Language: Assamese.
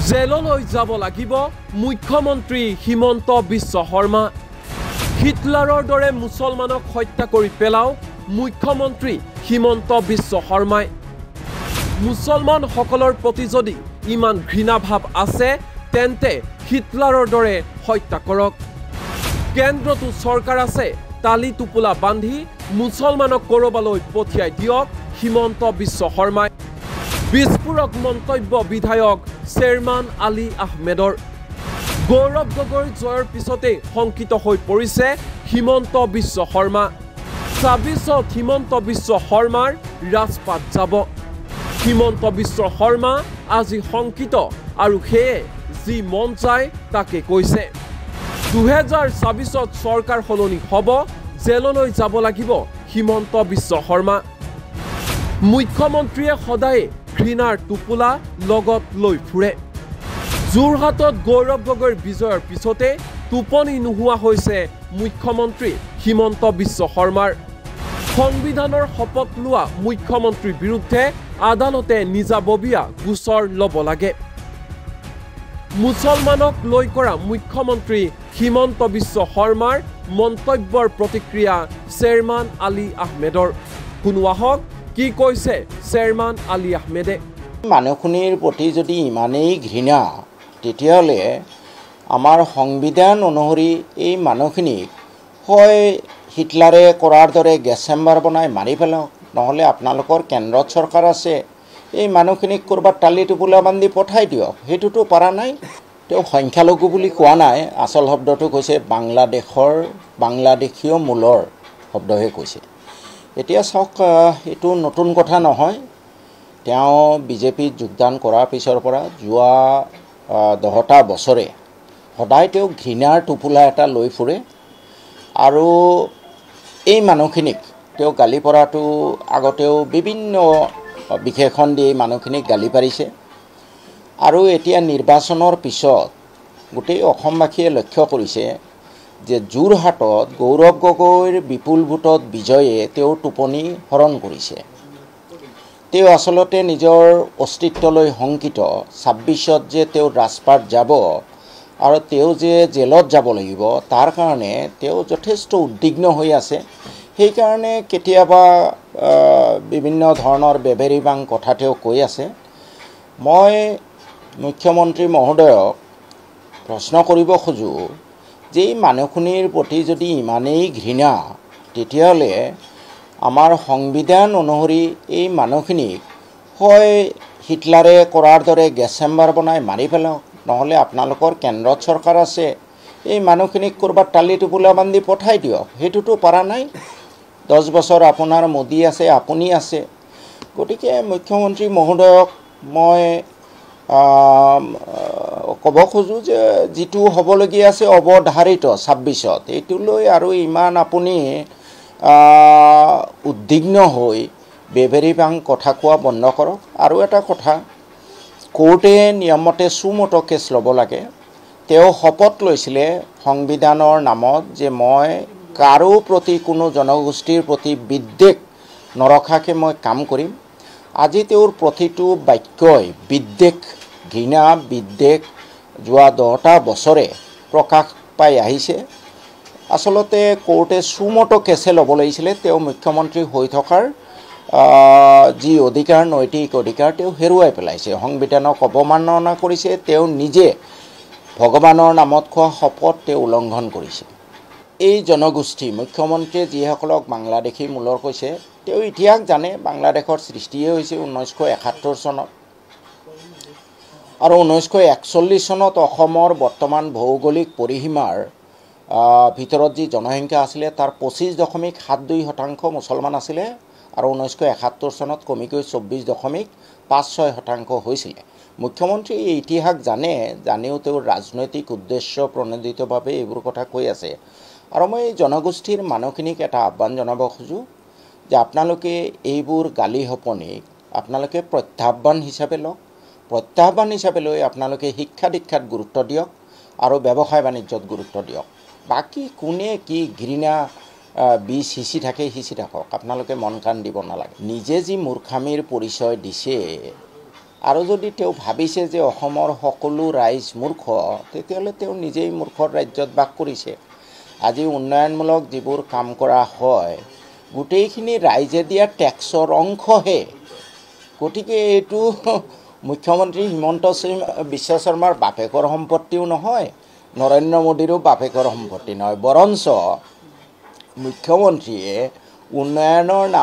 জেললৈ যাব লাগিব মুখ্যমন্ত্ৰী হিমন্ত বিশ্ব শৰ্মা। হিটলাৰৰ দৰে মুছলমানক হত্যা কৰি পেলাওক মুখ্যমন্ত্ৰী হিমন্ত বিশ্ব শৰ্মাই। মুছলমানসকলৰ প্ৰতি যদি ইমান ঘৃণাভাৱ আছে তেন্তে হিটলাৰৰ দৰে হত্যা কৰক। কেন্দ্ৰতো চৰকাৰ আছে, তালি টোপোলা বান্ধি মুছলমানক কৰবালৈ পঠিয়াই দিয়ক হিমন্ত বিশ্ব শৰ্মাই। বিস্ফোৰক মন্তব্য বিধায়ক শ্বেৰমান আলী আহমেদৰ। গৌৰৱ গগৈৰ জয়ৰ পিছতে শংকিত হৈ পৰিছে হিমন্ত বিশ্ব শৰ্মা। ২৬ত হিমন্ত বিশ্ব শৰ্মাৰ ৰাজপাত যাব। হিমন্ত বিশ্ব শৰ্মা আজি শংকিত আৰু সেয়ে যি মন যায় তাকে কৈছে। ২০২৬ত চৰকাৰ সলনি হ'ব, জেললৈ যাব লাগিব হিমন্ত বিশ্ব শৰ্মা। মুখ্যমন্ত্ৰীয়ে সদায়ে ঘৃণাৰ টোপোলা লগত লৈ ফুৰে। যোৰহাটত গৌৰৱ গগৈৰ বিজয়ৰ পিছতে টোপনি নোহোৱা হৈছে মুখ্যমন্ত্ৰী হিমন্ত বিশ্ব শৰ্মাৰ। সংবিধানৰ শপত লোৱা মুখ্যমন্ত্ৰীৰ বিৰুদ্ধে আদালতে নিজাববীয়া গোচৰ ল'ব লাগে। মুছলমানক লৈ কৰা মুখ্যমন্ত্ৰী হিমন্ত বিশ্ব শৰ্মাৰ মন্তব্যৰ প্ৰতিক্ৰিয়া শ্বেৰমান আলী আহমেদৰ। শুনো আহক কি কৈছে শ্বেৰমান আলী আহমেদে। মানুহখিনিৰ প্ৰতি যদি ইমানেই ঘৃণা, তেতিয়াহ'লে আমাৰ সংবিধান অনুসৰি এই মানুহখিনিক হয় হিটলাৰে কৰাৰ দৰে গেছ চেম্বাৰ বনাই মাৰি পেলাওক, নহ'লে আপোনালোকৰ কেন্দ্ৰত চৰকাৰ আছে, এই মানুহখিনিক ক'ৰবাত টালি টোপোলা বান্ধি পঠাই দিয়ক। সেইটোতো পৰা নাই। তেওঁ সংখ্যালঘু বুলি কোৱা নাই, আচল শব্দটো কৈছে বাংলাদেশীয় মূলৰ শব্দহে কৈছে। এতিয়া চাওক, এইটো নতুন কথা নহয়। তেওঁ বিজেপিত যোগদান কৰাৰ পিছৰ পৰা যোৱা 10টা বছৰে সদায় তেওঁ ঘৃণাৰ টোপোলা এটা লৈ ফুৰে আৰু এই মানুহখিনিক তেওঁ গালি পৰাটো আগতেও বিভিন্ন বিশেষণ দি এই মানুহখিনিক গালি পাৰিছে। আৰু এতিয়া নিৰ্বাচনৰ পিছত গোটেই অসমবাসীয়ে লক্ষ্য কৰিছে যে যোৰহাটত গৌৰৱ গগৈৰ বিপুল ভোটত বিজয়ে তেওঁৰ টোপনি হৰণ কৰিছে। তেওঁ আচলতে নিজৰ অস্তিত্বলৈ শংকিত। ২৬ত যে তেওঁ ৰাজপাত যাব আৰু তেওঁ যে জেলত যাব লাগিব, তাৰ কাৰণে তেওঁ যথেষ্ট উদ্বিগ্ন হৈ আছে। সেইকাৰণে কেতিয়াবা বিভিন্ন ধৰণৰ বেবেৰিবাং কথা তেওঁ কৈ আছে। মই মুখ্যমন্ত্ৰী মহোদয়ক প্ৰশ্ন কৰিব খোজোঁ যে এই মানুহখিনিৰ প্ৰতি যদি ইমানেই ঘৃণা, তেতিয়াহ'লে আমাৰ সংবিধান অনুসৰি এই মানুহখিনিক হয় হিটলাৰে কৰাৰ দৰে গেছ চেম্বাৰ বনাই মাৰি পেলাওক, নহ'লে আপোনালোকৰ কেন্দ্ৰত চৰকাৰ আছে, এই মানুহখিনিক ক'ৰবাত টালি টোপোলা বান্ধি পঠাই দিয়ক। সেইটোতো পৰা নাই। 10 বছৰ আপোনাৰ মোদী আছে, আপুনি আছে। গতিকে মুখ্যমন্ত্ৰী মহোদয়ক মই ক'ব খোজোঁ যে যিটো হ'বলগীয়া আছে অৱধাৰিত ২৬ত, এইটো লৈ আৰু ইমান আপুনি উদ্বিগ্ন হৈ বেবেৰিবাং কথা কোৱা বন্ধ কৰক। আৰু এটা কথা, কোৰ্টে নিয়মতে সুমোটো কেছ ল'ব লাগে। তেওঁ শপত লৈছিলে সংবিধানৰ নামত যে মই কাৰো প্ৰতি, কোনো জনগোষ্ঠীৰ প্ৰতি বিদ্বেষ নৰখাকৈ মই কাম কৰিম। আজি তেওঁৰ প্ৰতিটো বাক্যই বিদ্বেষ, ঘৃণা, বিদ্বেষ যোৱা 10টা বছৰে প্ৰকাশ পাই আহিছে। আচলতে কোৰ্টে সুমোটো কেছে ল'ব লাগিছিলে। তেওঁ মুখ্যমন্ত্ৰী হৈ থকাৰ যি অধিকাৰ, নৈতিক অধিকাৰ তেওঁ হেৰুৱাই পেলাইছে। সংবিধানক অৱমাননা কৰিছে। তেওঁ নিজে ভগৱানৰ নামত খোৱা শপত তেওঁ উলংঘন কৰিছে। এই জনগোষ্ঠী, মুখ্যমন্ত্ৰীয়ে যিসকলক বাংলাদেশী মূলৰ কৈছে, তেওঁ ইতিহাস জানে। বাংলাদেশৰ সৃষ্টিয়ে হৈছে 1971 চনত আৰু 1941 চনত অসমৰ বৰ্তমান ভৌগোলিক পৰিসীমাৰ ভিতৰত যি জনসংখ্যা আছিলে তাৰ 25.72% মুছলমান আছিলে আৰু 1971 চনত কমিকৈ 24.56% হৈছিলে। মুখ্যমন্ত্ৰী এই ইতিহাস জানে, জানিও তেওঁৰ ৰাজনৈতিক উদ্দেশ্য প্ৰণোদিতভাৱে এইবোৰ কথা কৈ আছে। আৰু মই এই জনগোষ্ঠীৰ মানুহখিনিক এটা আহ্বান জনাব খোজোঁ যে আপোনালোকে এইবোৰ গালি সপনিক আপোনালোকে প্ৰত্যাহ্বান হিচাপে লওক। প্ৰত্যাহ্বান হিচাপে লৈ আপোনালোকে শিক্ষা দীক্ষাত গুৰুত্ব দিয়ক আৰু ব্যৱসায় বাণিজ্যত গুৰুত্ব দিয়ক। বাকী কোনে কি ঘৃণা বীজ সিঁচি থাকে, সিঁচি থাকক, আপোনালোকে মন কাণ দিব নালাগে। নিজে যি মূৰ্খামিৰ পৰিচয় দিছে আৰু যদি তেওঁ ভাবিছে যে অসমৰ সকলো ৰাইজ মূৰ্খ, তেতিয়াহ'লে তেওঁ নিজেই মূৰ্খৰ ৰাজ্যত বাস কৰিছে। আজি উন্নয়নমূলক যিবোৰ কাম কৰা হয়, গোটেইখিনি ৰাইজে দিয়া টেক্সৰ অংশহে। গতিকে এইটো মুখ্যমন্ত্ৰী হিমন্ত বিশ্ব শৰ্মাৰ বাপেকৰ সম্পত্তিও নহয়, নৰেন্দ্ৰ মোদীৰো বাপেকৰ সম্পত্তি নহয়, বৰঞ্চ মুখ্যমন্ত্ৰীয়ে উন্নয়নৰ